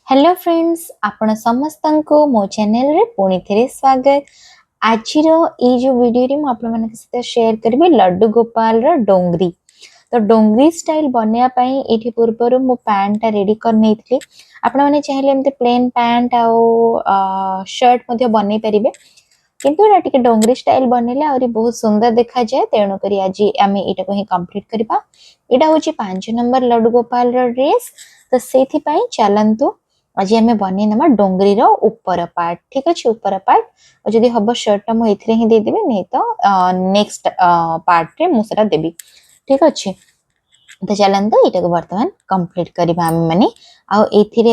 Hello friends आपण समस्त को मो चैनल रे पुणी थे स्वागत। आज ये जो वीडियो रे आपण मन के साथ शेयर करबे लड्डू गोपाल रो डोंगरी। तो डोंगरी स्टाइल बनया पई एठी पूर्वरु मो पैंट ता रेडी कर नेथली। आपण माने चाहिले एमते प्लेन पैंट आ शर्ट मध्ये बनै परिबे, किंतु एटा टिके डोंगरी स्टाइल बनेले आउरी बहुत सुंदर देखा जाय। तेणु करी आज आमे एटा को ही कंप्लीट करबा। एटा होची 5 नंबर लड्डू गोपाल रो ड्रेस। तो सेथि पई चलंतु आज आम बन ना डोंगरी रो ऊपर पार्ट। ठीक अच्छे ऊपर पार्ट और जदि हम शर्ट मुझे ही देदेवी नहीं तो नेक्स्ट पार्ट रे मुझे देवी। ठीक अच्छे तो चलते यहाँ को बर्तमान कंप्लीट करवा आम मैंने आउ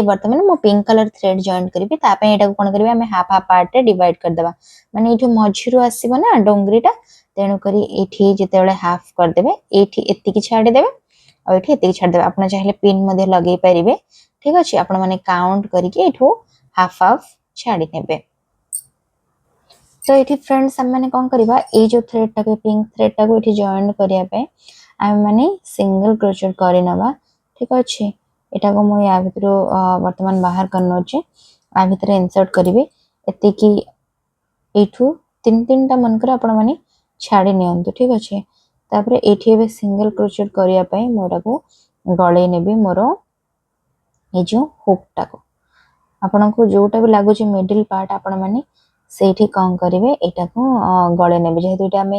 बर्तमान मो पिंक कलर थ्रेड जॉइन करी कौन करें हाफ हाफ पार्ट रे डिवाइड करदे माने ये मझीरु आसब ना डोंगरीटा। तेणुक जो हाफ करदे ये छाड़देवे और ये छाड़देवे। आप चाहिए पिन लगे पारे। ठीक अच्छे आपण माने काउंट करके हाफ हाफ छाड़ी नेबे। तो ये फ्रेंड्स आम मैंने कौन करवा ये जो थ्रेड टाक पिंक थ्रेड टाक ये जॉइन करने आम मैंने सिंगल क्रोचेट कर नवा। ठीक अच्छे यहाँ को मुझे या भर बर्तमान बाहर कर नौचे आ भर इनसर्ट करी एठू तीन तीन टा मनकर आपण माने छाड़ी नियंतु। ठीक अच्छे तापर ये सिंगल क्रोचेट करने मोटा को गले नेबी मोर ये जो हुक टाको आपन को जोटा भी लगुच मिडिल पार्ट आपण माने सेठी कौन करेंगे यहाँ को गले ने जेहेतु ये आम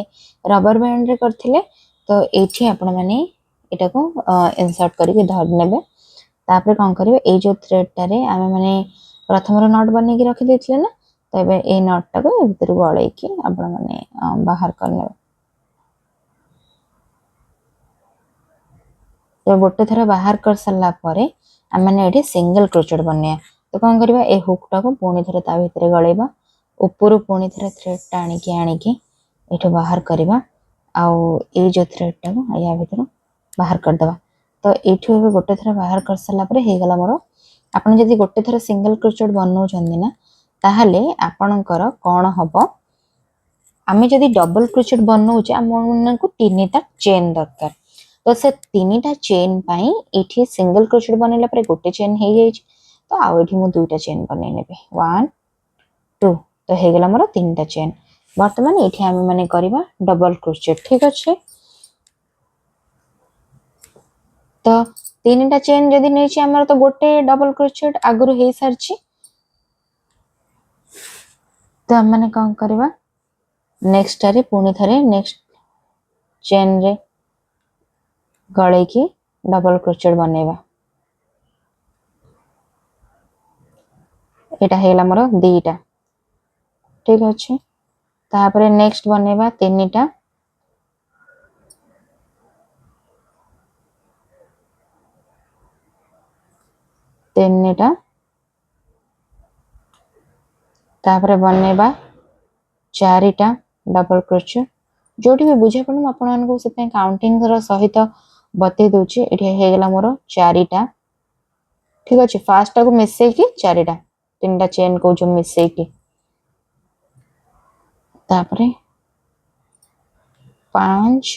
रबर बैंड रे करथिले तो ये आपण माने यहाँ को इनसर्ट करके धर नेबे। तापर कौन करेंगे ये जो थ्रेड टारे आम माने प्रथम नट बन के रखी देथिले ना तो ये ए नट टाको ए भीतर गले की आपण माने बाहर कर नेबे। तो गोटे थर बाहर कर सारा परे आमने ये सिंगल क्रोचेट बनया। तो कौन करवा ए हुक टाको पुणी थे ता भीतर गलेबा ऊपर पुणी थे थ्रेड टा आनिकी ये बाहर करवा आउ ये जो थ्रेड टाको या भीतर बाहर करदे। तो ये गोटे थर बाहर कर सारा होगला मोर। आपन जदि गोटे थर सिंगल क्रोचेट बनाउछन्ती ना ताहले आपणकर कौन हम आम जदि डबल क्रोचेट बनाऊे आम को 3टा चेन दरकार। तो से 3टा चेन पाई एठी सिंगल क्रोचेट बनैला परे गोटे चेन हो जाए तो आउ एठी मु 2टा चेन बनै नेबे 1 2 तो हेगला मोर 3टा चेन। वर्तमान एठी आमे माने करबा डबल क्रोचेट। ठीक अच्छे तो 3टा चेन जदि नै छी हमर तो गोटे डबल क्रोचेट आगुरु हे सारछि। तो हम माने कोन करबा नेक्स्ट रे पुणी थरे नेक्स्ट चेन रे गळे की डबल क्रोचेट बनेबा। एटा हेला मोर 2टा। ठीक अच्छे तापर नेक्स्ट बनेबा 3टा। तापर बनेबा 4टा डबल क्रोचेट जोटी भी बुझे पड़ो आपण को से काउंटिंग रो सहित बते दोची। एठी हेगला मोर 4टा। ठीक अच्छे फास्ट को मिसई की 4टा 3टा चेन को जो मिसई की तापरे 5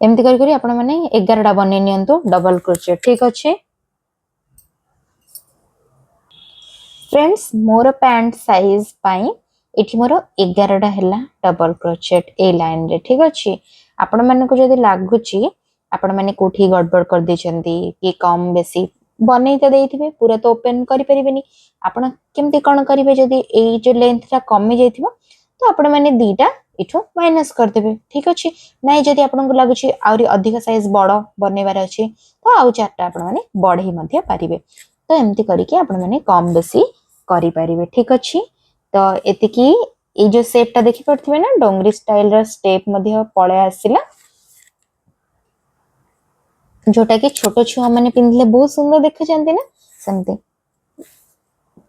एमती करी आपण माने 11टा बने नियंतु डबल क्रोचेट। ठीक अच्छे फ्रेंड्स मोर पैंट साइज पाई एठी मोर 11टा हैला डबल क्रोचेट ए लाइन रे। ठीक अच्छे आपण माने को जदी लागुची आपण माने कोठी गड़बड़ कर देचंती कि कम बेसी बनै त देइथिबे पूरा तो ओपन करि परिबेनी। आपण केमती कोन करिवे जदी ए जो लेंथ रा कमी जाइथिबो तो आपण माने 2टा इठो माइनस कर देबे। ठीक अच्छे नै जदी आपण को लागुची आउरी अधिक साइज बड़ बनेबार अछि तो आउ 4टा आपण माने बढ़ई मध्ये पारिबे। तो एमती करके आपण माने कम बेसी करि पारिबे। ठीक अच्छे तो एतिकी ये जो सेट टा देखि पड़थिबे ना डोंगरी स्टाइल रा स्टेप मध्ये पळे आसिला जोटा कि छोटो छुआ माने पिंधले बहुत सुंदर देखा जानते ना सेमते।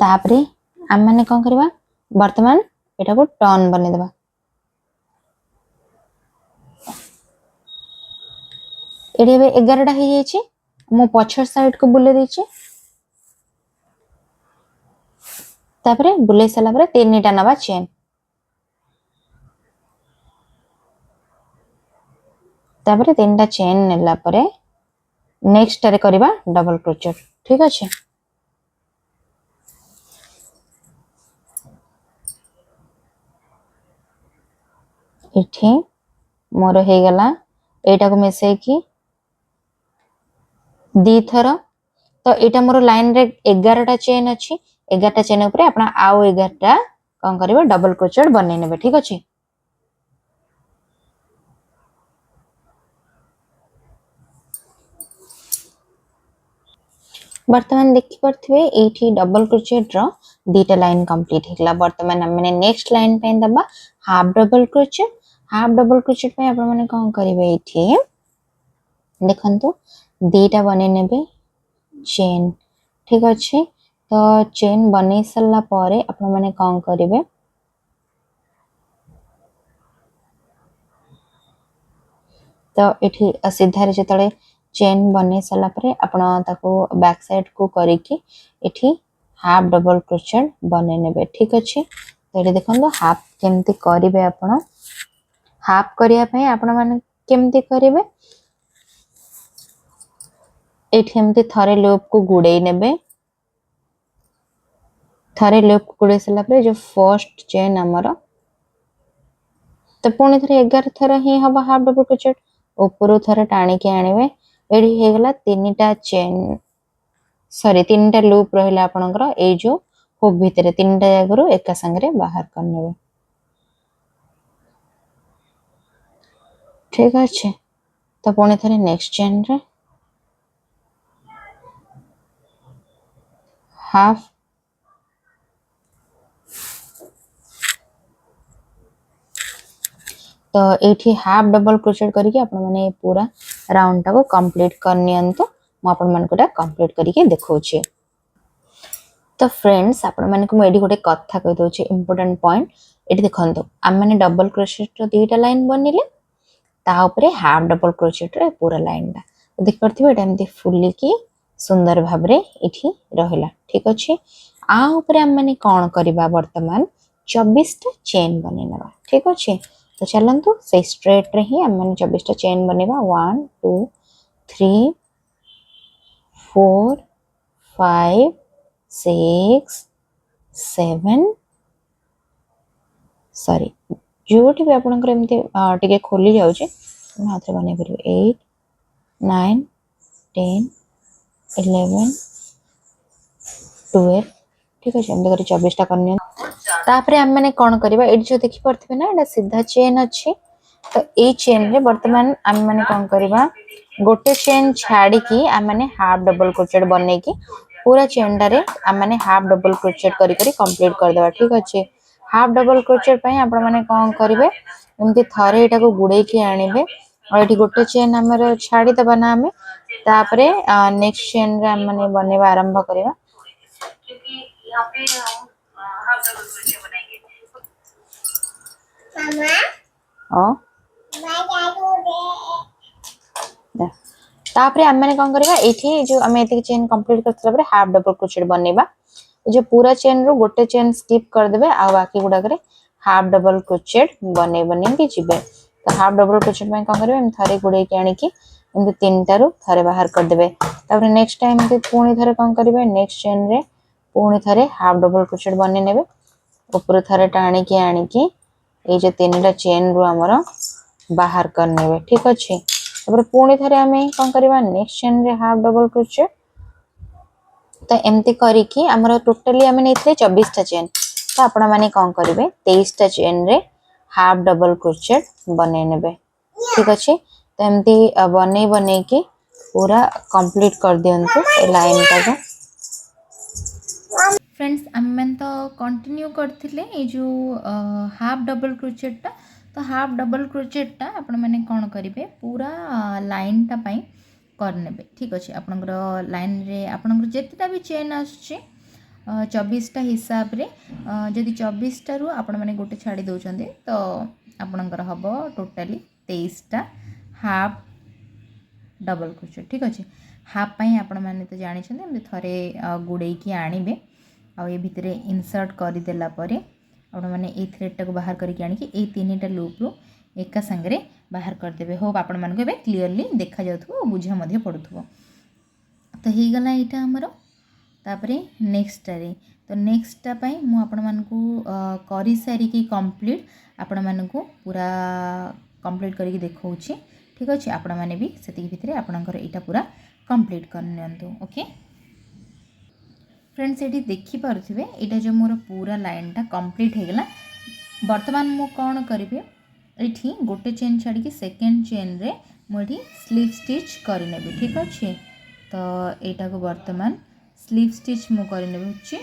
तापरे आम माने कोन करबा वर्तमान एटा को टर्न बने देबा। एडे 11टा हे जाय छी मो पछर साइड को बुले दै छी। तापरे बुले सला परे 3टा नवा चेन तापरे 3टा चेन नेला परे नेक्स्ट रे करबा डबल क्रोचेट ठीक अछि। इठी मोर हे गला एटा को मिसै की दी थरा तो एटा मोर लाइन रे 11 टा चेन अछि 11 टा चेन ऊपर आपण आउ 11 टा कोन करबा डबल क्रोचेट बनै नेबे ठीक अछि। वर्तमान देखि परथिबे एठी डबल क्रोचेट रो दीटा लाइन कंप्लीट हेला। वर्तमान हमने नेक्स्ट लाइन पे दबा हाफ डबल क्रोचेट पे आपण माने कोन करिवे एठी देखंतु दीटा बनै नेबे चेन ठीक अछि। तो चेन बनै सल्ला पारे आपण माने कोन करिवे तो एठी सीधा रे जतळे चेन बनै सल्ला परे आपण ताको बैक साइड को करिकी एठी हाफ डबल क्रोचेट बनै नेबे ठीक अछि। तो एठी देखंतु हाफ केमती करिवे आपण हाफ करिया पय आपण माने केमती करिवे एठी एमती थरे लूप को गुडै नेबे थरे लूप को गुडै सल्ला परे जो फर्स्ट चेन हमर तो पुणी थरे 11 थर ही हबा हाफ डबल क्रोचेट ऊपर थरे टाणी के आनिवे एठी हे गला तीनटा चेन सॉरी तीनटा लूप रहिला आपनकर ए जो हुक भितरे तीनटा जागरो एका संगरे बाहर करनेबे ठीक अछि। तो पुणी थरे नेक्स्ट चेन रे हाफ तो एठी हाफ डबल क्रोचेट करके आपण माने पूरा राउंड टा को कंप्लीट कर नियंतु म आपण मन कोटा कंप्लीट करके देखौछि। तो फ्रेंड्स आपण मन को म एडी गोटे कथा कहि दोछि इंपोर्टेंट पॉइंट एठी देखंतु हम माने डबल क्रोचेट रो दीटा लाइन बनिले ता ऊपरे हाफ डबल क्रोचेट रे पूरा लाइन दा देख परथिबे एटा एमती फुल्ली की सुंदर भाबरे इठी रहिला ठीक अछि। आ ऊपरे हम माने कोन करबा वर्तमान 24 टा चेन बनेनबा ठीक अछि। तो चलंतु से स्ट्रेट रे ही हम माने 24 टा चेन बनेबा 1 2 3 4 5 6 7 सॉरी जोटी भी आपनकर एमती टिके खोली जाउचे हाथ रे बने परबे 8 9 10 11 12 ठीक अछि। हम देखरे 24 टा करनियन तापरे हम माने कोन करबा एडी जो देखि परथिबे ना एटा सीधा चेन अछि तो ए चेन रे वर्तमान हम माने कोन करबा गोटे चेन छाडी की हम माने हाफ डबल क्रोचेट बनै की पूरा चेन डारे हम माने हाफ डबल क्रोचेट करी करी कंप्लीट कर देबा ठीक अछि। हाफ डबल क्रोचेट पय आपण माने कोन करिवे एमती थरे एटा को गुडै की आनिबे और एठी गोटे चेन हमर छाडी दबा ना हमें तापरे नेक्स्ट चेन रे हम माने बनेबा आरंभ करबा क्योंकि यहां पे हम हाफ डबल क्रोचेट बनाएंगे मामा तापरे हम माने कोन करबा एठी जो हमें एती चेन कंप्लीट करतला परे हाफ डबल क्रोचेट बनेबा जो पूरा चेन रो गोटे चेन स्किप कर देबे आ बाकी गुडा करे हाफ डबल क्रोचेट बने बने के जिबे। तो हाफ डबल क्रोचेट में कोन करबे हम थारे गुडे के आनी की एमती तीनटा रो थारे बाहर कर देबे तापरे नेक्स्ट टाइम एमती पुणी थारे कोन करबे नेक्स्ट चेन रे पुणी थारे हाफ डबल क्रोचेट बने नेबे ऊपर थारे टाणी के आनी की ए जे तीनटा चेन रो हमर बाहर कर नेबे ठीक अछि। तापर पुणी थारे हमें कोन करबा नेक्स्ट चेन रे हाफ डबल क्रोचेट तो एमती करी की हमर टोटली हमें नेथले 24 टा चेन तो आपण माने कोन करबे 23 टा चेन रे हाफ डबल क्रोचेट बने नेबे ठीक अछि। तो एमती बने बने की पूरा कंप्लीट कर दियंतु लाइन टा फ्रेंड्स हम तो कंटिन्यू करथिले ए जो हाफ डबल क्रोचेट टा तो हाफ डबल क्रोचेट टा आपण माने कोन करिवे पूरा लाइन टा पई करनेबे ठीक अछि। आपनकर लाइन रे आपनकर जेतेटा भी चेन आछे 24 टा हिसाब रे जदि 24 टा रु आपण माने गोटे छाडी दोचंदे तो आपनकर हबो टोटली 23 टा हाफ डबल क्रोचेट ठीक अछि। हाफ पई आपण माने तो जानि छन हम थरे गुडै की आनिबे आ ए भितरे इंसर्ट करि देला परे आपण माने ए थ्रेड टा को बाहर करिक आनी की ए तीनटा लूप रो एका संगरे बाहर कर देबे। होप आपण मान को बे क्लियरली देखा जाउथबो बुझा मध्ये पडुथबो। तो हो गला यहाँ आमर तापर नेक्स्टारे तो नेक्स्टा मु आपण मानकू करी सारिकी कंप्लीट आपण मानकू पूरा कंप्लीट करके देखौछि ठीक अच्छे आपण मैंने भी से भितर आपणकर यहाँ पूरा कंप्लीट कर ओके फ्रेंड्स ये देखिपे यहाँ जो मोर पूरा लाइनटा कंप्लीट हो गला बर्तमान मु कौन करी ये गोटे चेन छाड़ी सेकेंड चेन रे मुझे स्लीव स्टिच करनेबी ठीक अच्छे तो यहाँ को बर्तमान स्लीव स्टिच मु करनेबी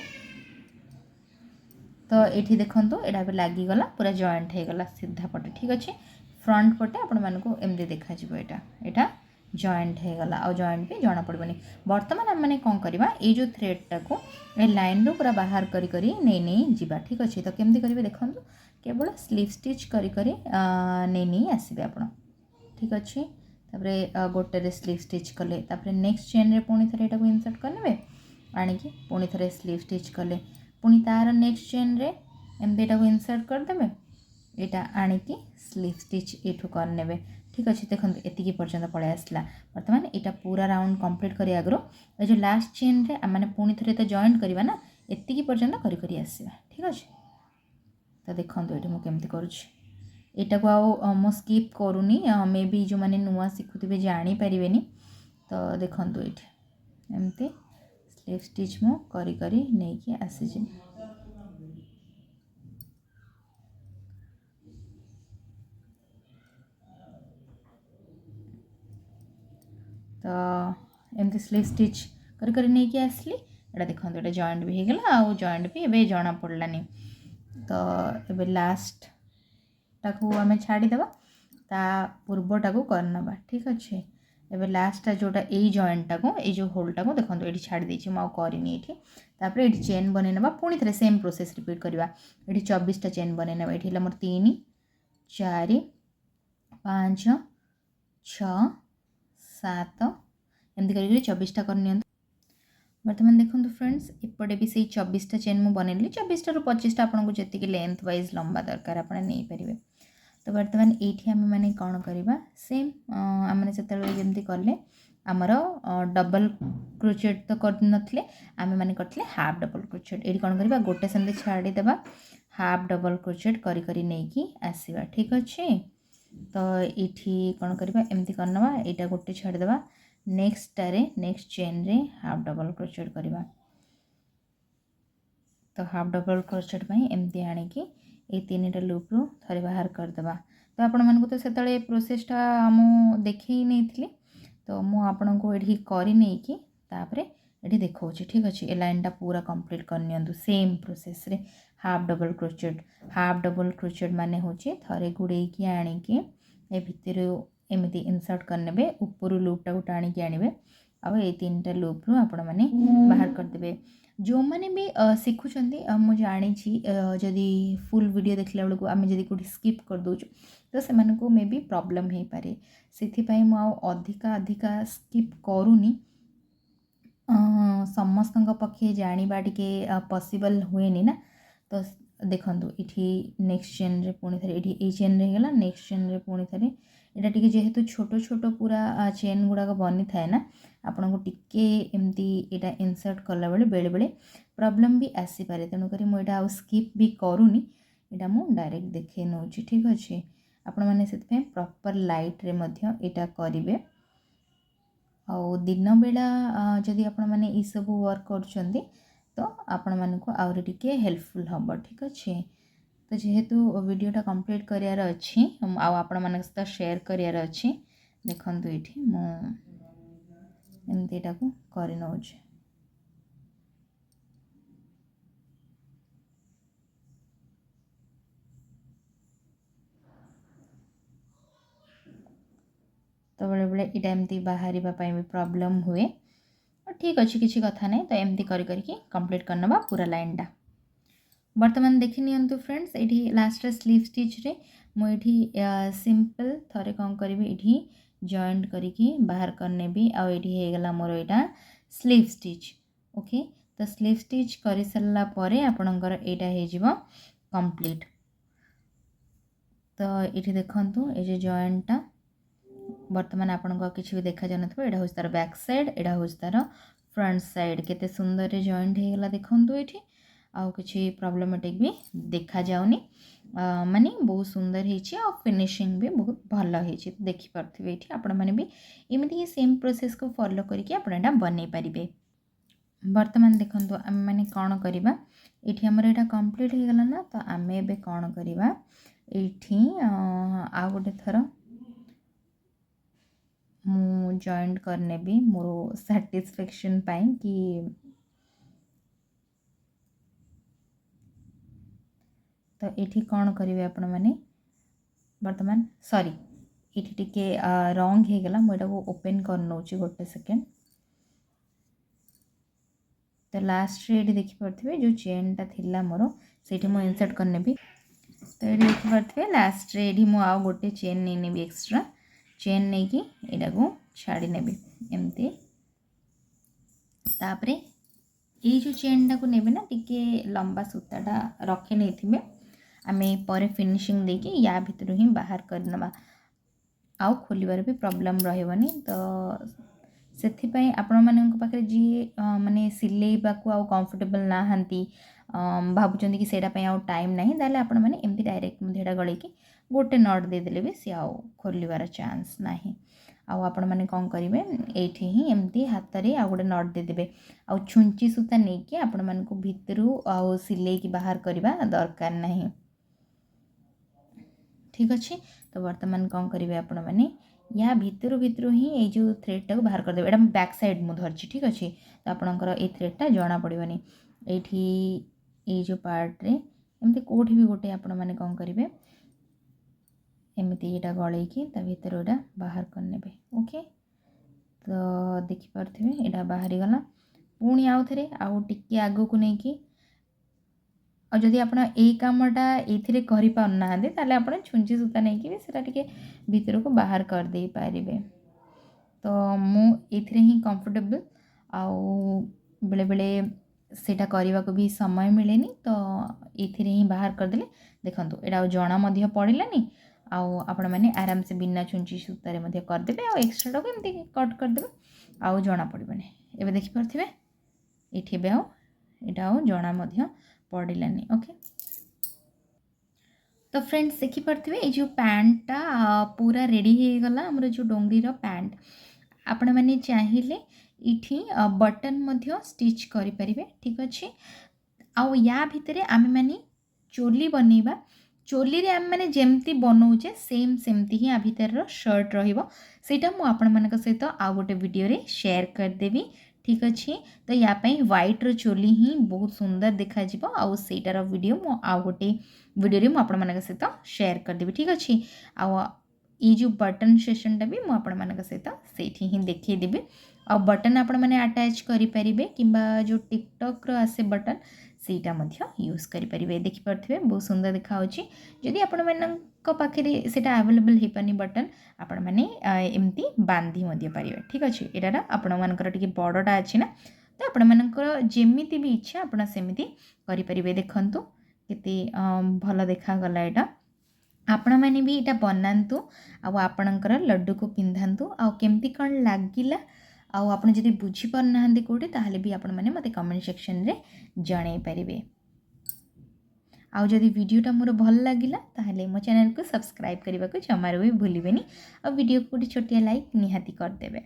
तो ये देखो यहाँ भी लगिगला पूरा जॉइंट हो गला सीधा पटे ठीक अच्छे फ्रंट पटे आपण मानक एमती देखा यहाँ जॉइंट हो गला आ जॉइंट भी जना पड़बनी बर्तमान आम मैंने कौन करवा ये जो थ्रेडटा को लाइन रू पूरा बाहर करी करी नहीं नहीं जीवा ठीक अच्छे तो केमती करेंगे देखो केवल स्लीव स्टिच करी करी नहीं नहीं आसबे आप ठीक अच्छे तापर गोटे स्लीव स्टिच कले तापर नेक्स्ट चेन रे पुणी थे यहाँ इनसर्ट करने आणिकी पुणी थे स्लीव स्टिच कले पुणी तार नेक्स्ट चेन रे एमती यहाँ इनसर्ट करदे यहाँ आणिकी स्लीव स्टिच ये करने ठीक अच्छे देखो एतिकी पर्यंत पलि आसला बर्तमान यहाँ पूरा राउंड कंप्लीट करी आगु ये जो लास्ट चेन रे आम पुणी थे तो जॉइंट करवा ना एतिकी पर्यंत करी आसवा ठीक अच्छे तो देखो ये मुझे करुँच यहाँ को आउ मु स्किप करूनी मे बी जो मैंने नुआ शिखुवे जानीपारे तो देखो ये एमती स्लीव स्टिच मु करी करी नहीं आसी तो एमती स्लीव स्टिच करी करी नहीं आसली यहाँ देखो ये जॉइंट भी हो गला आ जॉइंट भी एवं जना पड़लानी तो ये लास्ट टाको आम छाड़ीदे ता पूर्वटा को करना ठीक अच्छे एवं लास्टा जोटा यही जॉइंटा को ये जो होल्टा को देखो ये छाड़ी देती मुझे करनी ये चेन बनईना पुणी थे सेम प्रोसेस रिपीट करवा ये 24टा चेन बनईना ये मोर 3 4 5 6 7 एमती कर 24टा करनी बर्तमान देखो फ्रेंड्स इपटे भी से 24टा चेन मुझे बनैली 24टा रू 25टा आपको जी लेंथ वाइज लंबा दरकार आप नहीं पारे तो बर्तमान ये आम मैंने कौन करवा सेम आम से जमी कले आमर डबल क्रोचेट तो करनथिले आम मैंने करथिले हाफ डबल क्रोचेट ये कौन करवा गोटे सेमती छाड़ीदेवा हाफ डबल क्रोचेट करी करी नहीं आसवा ठीक अच्छे तो ये कौन करवा एमती करनवा यहाँ गोटे छाड़ीदेवा नेक्स्ट चेन रे हाफ डबल क्रोचेट करवा तो हाफ डबल क्रोचेट एमती आणिकी ये 3टा लूप रू थरे बाहर करदेवा तो आपण मानक तो से प्रोसेसटा आम देखे नहीं थी तो मु आपन को ये करी नहीं कि तापरे ये देखा ठीक अच्छे ए लाइनटा पूरा कंप्लीट करनी सेम प्रोसेस रे हाफ डबल क्रोचेट माने होचे थरे गुड़े की आणिकी ए भितर एमती इनसर्ट करने ऊपर लूपटा को टाणी आने आ ये 3टा लूप रू आपण मैंने बाहर करदे जो मैंने भी शिखुं मुझे जानी जदि फुल वीडियो देखला बेलू आम जदि कौटी स्किप कर दो तो से मे भी प्रॉब्लम हो पारे से अधिका अधिका स्किप करूनी समस्त पक्षे जाना टे पॉसिबल हुए ना तो देखो ये नेक्स्ट चेन रे पुणी थे ये चेन रे गला नेक्स्ट चेन रे पुणी थे यहाँ टी जेहेतु छोट छोट पूरा चेन गुड़ाक बनी थाए ना आपन को टिके एमती यहाँ इनसर्ट कला बेले बेले प्रॉब्लम भी आसीपे तेणुक मुझे आउ स्किप भी करूनी यहाँ मुझे डायरेक्ट देखे नौ ठीक अच्छे आपण मैंने से प्रॉपर लाइट रे मध्य यहाँ करेंगे आ दिन बेला जदि आपण मैंने ये सब वर्क कर तो आपण मानक आउरी टिके हेल्पफुल हम ठीक अच्छे तो जेहेतु वीडियोटा कंप्लीट करार अच्छी आपण मान सहित शेयर करार अच्छी देखो ये एमती यहाँ को कर नौ तो बेले बेले यहाँ एमती बाहर भी प्रॉब्लम हुए ठीक अच्छे किसी कथा नहीं तो एमती करके कंप्लीट करनवा पूरा लाइनटा बर्तमान देखी नियंतु फ्रेंड्स ये लास्ट स्लीव स्टिच रे मुझे सिंपल थरे कौन करी ये जॉइंट करके बाहर करने भी आईटी होगला मोर यहाँ स्लीव स्टिच ओके तो स्लीव स्टिच कर सारा पर आपणकर यहाँ कंप्लीट तो ये देखु ये जो जॉइंटा बर्तमान आपको किसी भी देखा जान एटा हूँ तार बैक साइड, एटा हूँ तार फ्रंट साइड केते सुंदर रे जॉइंट हेगला देखंतु एठी आउ किसी प्रॉब्लमेटिक भी देखा जाउनी माने बहुत सुंदर हेछि आ फिनिशिंग भी बहुत भल हेछि देखि परथिबे एठी आपण माने भी एमिति सेम प्रोसेस को फॉलो करके आपण एटा बनै परिबे। वर्तमान देखंतु आम माने कोन करबा एठी हमर एटा कंप्लीट हे गला ना तो आमे बे कोन करबा एठी आ गोटे थरो मु जॉइंट करने भी मोर सैटिस्फैक्शन पाई कि तो ये कौन करेंगे आपण मैंने वर्तमान सॉरी ये टिके रंग हो गला मुझे ओपन कर नौ गोटे सेकेंड तो लास्ट ये देखिपे जो चेनटा थिला मोर से इनसर्ट करने भी तो ये देखिपे लास्ट ये आउ गोटे चेन नहीं नेबी एक्स्ट्रा चेन नहीं कि एटा को छाड़ी नेबी एमती तापरे ये जो चेनटा को नेबे ना टिके लंबा सूताटा रखे नहीं थे आमे पर फिनिशिंग देके या भितर ही बाहर करनबा आउ खोलिबार भी प्रॉब्लम रहबनी तो सेथिपाई आपण मानक पाखे जी माने सिलेइबा को आउ कंफर्टेबल ना हंती भाबुचंदी कि सेटा पई आउ टाइम नाही दाले आपण माने एमती डायरेक्ट मुधेडा गळे कि गोटे नट दे देले भी से आउ खोलिबार चांस नाही आउ आपण माने कोन करिवे एठी ही एमती हाथ रे आ गोटे नट दे देबे आउ छुंची सूता नै कि आपण मानक भितरु आउ सिलेइ कि बाहर करबा दरकार नाही। ठीक अच्छे तो वर्तमान कौन करेंगे आपण मैंने या भितर ही ये जो थ्रेड टाक बाहर करदे एटा बैक साइड मु धरछि ठीक अच्छे तो आपणकर ये थ्रेडटा जना पड़ोनी एठी ये जो पार्ट रे एमती कोठी भी गोटे आपण मैंने कौन करेंगे एमती एटा गळे कि ता भितर एटा बाहर करने ओके तो देखि पारथिबे एटा बाहरी गला पुणी आउ थरे आउ टिके आगो को नै कि और जदि आप कामटा ये करना ताले आप छुंची सूता नहीं कि सेटा टिके भीतर को बाहर कर दे पारे तो मुझे ही कंफर्टेबल आउ बेले बेले सेटा करने को भी समय मिले तो ये ही बाहर करदे देखो एटा जना पड़ानी आउ आपण मैंने आराम से बिना छुंची सूतार करदे आ एक्सट्रा को एमती कट करदे आउ जना पड़े एवं देखिपे ये आउ जना पड़ानी ओके तो फ्रेंड्स देखिपे ये जो पैंटटा पूरा रेडी हो गला हमर जो डोंगरी पैंट आपण मैंने चाहिए इठी बटन मध्य स्टिच करि परिबे ठीक अच्छे आउ या भितरे आमे माने चोली बनेबा चोली रे आमे माने जेमती बनौचे सेम सेमती ही आ भितर शर्ट रहिबो सेटा मु आपण मानक सहित आ गोटे वीडियो रे शेयर कर देबी ठीक अच्छे तो या पई व्हाइट रो चोली ही बहुत सुंदर देखा जिवो आउ सेटार वीडियो मु आ गोटे वीडियो रे मु आपण मानक सहित शेयर कर देबी ठीक अच्छे आउ ये जो बटन सेशनटा भी मु आपण मानक सहित सेठी ही देखै देबी आ बटन आपण माने अटैच करि परिबे किंबा जो टिकटॉक रो आसे बटन सेटा मध्य यूज करि परिबे देखि परथिबे बहुत सुंदर देखा होची जदि आपण मानक पाखरे सेटा अवेलेबल हे पानी बटन आपण माने एमती बांधी मध्य परिबे ठीक अछि एटारा आपण मानकर टिके बडटा अछि ना तो आपण मानकर जेमिति भी इच्छा आपण सेमिति करि परिबे देखंतु केते भलो देखा गला एटा आपण मैंने भी इटा बनातु आपणकर लड्डू को पिंधातु आ केमती कौन लगिला आउ आपन जदि बुझी पार नाहंती कोठी ताहले भी आपण माने मते कमेंट सेक्शन रे जणाई परिबे आउ जदि वीडियोटा मोर भल लागिला ताहले मो चैनल को सब्सक्राइब करबा को जमारो भी भूलिबेनी आ वीडियो को छोटिया लाइक निहाती कर देबे।